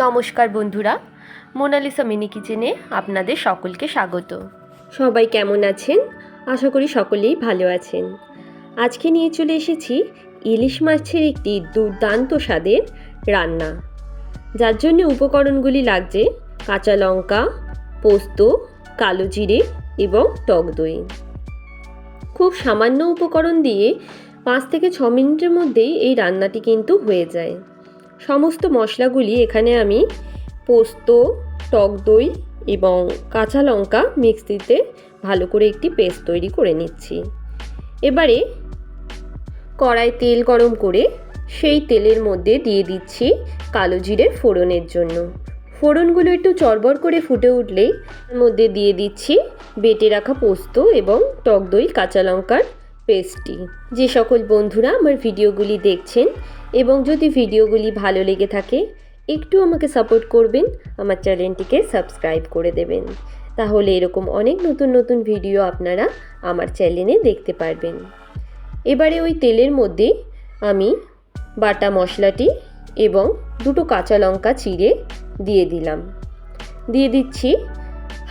নমস্কার বন্ধুরা, Mona Lisa mini কিচেনে আপনাদের সকলকে স্বাগত। সবাই কেমন আছেন? আশা করি সকলেই ভালো আছেন। আজকে নিয়ে চলে এসেছি ইলিশ মাছের একটি দুর্দান্ত স্বাদের রান্না, যার জন্য উপকরণগুলি লাগছে কাঁচা লঙ্কা, পোস্ত, কালো জিরে এবং টক দই। খুব সামান্য উপকরণ দিয়ে 5 থেকে 6 মিনিটের মধ্যেই এই রান্নাটি কিন্তু হয়ে যায়। সমস্ত মশলাগুলি এখানে আমি পোস্ত, টক দই এবং কাঁচা লঙ্কা মিক্সিতে ভালো করে একটি পেস্ট তৈরি করে নিচ্ছি। এবারে কড়াই তেল গরম করে সেই তেলের মধ্যে দিয়ে দিচ্ছি কালো জিরে ফোড়নের জন্য। ফোড়নগুলো একটু চড়বড় করে ফুটে উঠলেই তার মধ্যে দিয়ে দিচ্ছি বেটে রাখা পোস্ত এবং টক দই কাঁচা লঙ্কার পেস্টটি। যে সকল বন্ধুরা আমার ভিডিওগুলি দেখছেন এবং যদি ভিডিওগুলি ভালো লেগে থাকে একটু আমাকে সাপোর্ট করবেন, আমার চ্যানেলটিকে সাবস্ক্রাইব করে দেবেন, তাহলে এরকম অনেক নতুন নতুন ভিডিও আপনারা আমার চ্যানেলে দেখতে পারবেন। এবারে ওই তেলের মধ্যে আমি বাটা মশলাটি এবং 2টো কাঁচা লঙ্কা চিড়ে দিয়ে দিলাম। দিয়ে দিচ্ছি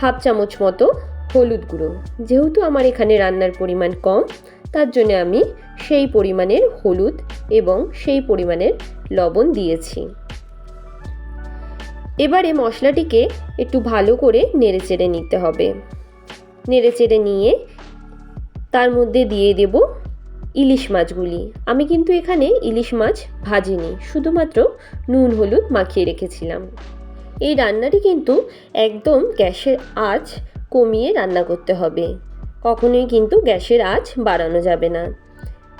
হাফ চামচ মতো হলুদ গুঁড়ো। যেহেতু আমার এখানে রান্নার পরিমাণ কম, তার জন্য আমি সেই পরিমাণের হলুদ এবং সেই পরিমাণের লবণ দিয়েছি। এবারে মশলাটিকে একটু ভালো করে নেড়েচেড়ে নিতে হবে। নেড়েচেড়ে নিয়ে তার মধ্যে দিয়ে দেব ইলিশ মাছগুলি। আমি কিন্তু এখানে ইলিশ মাছ ভাজিনি, শুধুমাত্র নুন হলুদ মাখিয়ে রেখেছিলাম। এই রান্নাটি কিন্তু একদম গ্যাসের আঁচ কমিয়ে রান্না করতে হবে, কখনোই কিন্তু গ্যাসের আঁচ বাড়ানো যাবে না।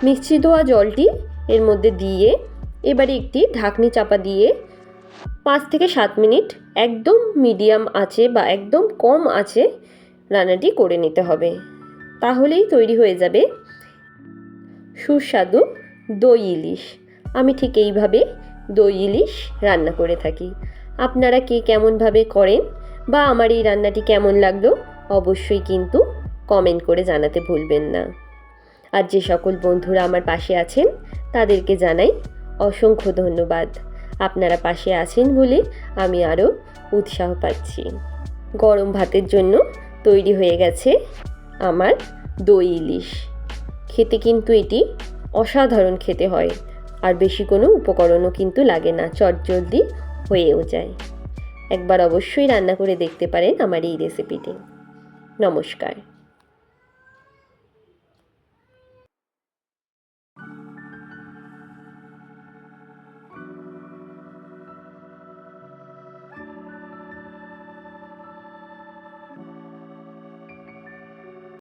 মিক্সি ধোয়া জলটি এর মধ্যে দিয়ে এবারে একটি ঢাকনি চাপা দিয়ে 5 থেকে 7 মিনিট একদম মিডিয়াম আঁচে বা একদম কম আঁচে রান্নাটি করে নিতে হবে। তাহলেই তৈরি হয়ে যাবে সুস্বাদু দই ইলিশ। আমি ঠিক এইভাবে দই ইলিশ রান্না করে থাকি। আপনারা কে কেমনভাবে করেন বা আমার এই রান্নাটি কেমন লাগলো অবশ্যই কিন্তু কমেন্ট করে জানাতে ভুলবেন না। আর যে সকল বন্ধুরা আমার পাশে আছেন তাদেরকে জানাই অসংখ্য ধন্যবাদ। আপনারা পাশে আছেন বলে আমি আরও উৎসাহ পাচ্ছি। গরম ভাতের জন্য তৈরি হয়ে গেছে আমার দই ইলিশ। খেতে কিন্তু এটি অসাধারণ খেতে হয়, আর বেশি কোনো উপকরণও কিন্তু লাগে না, চটজলদি হয়েও যায়। একবার অবশ্যই রান্না করে দেখতে পারেন আমার এই রেসিপিটি। নমস্কার।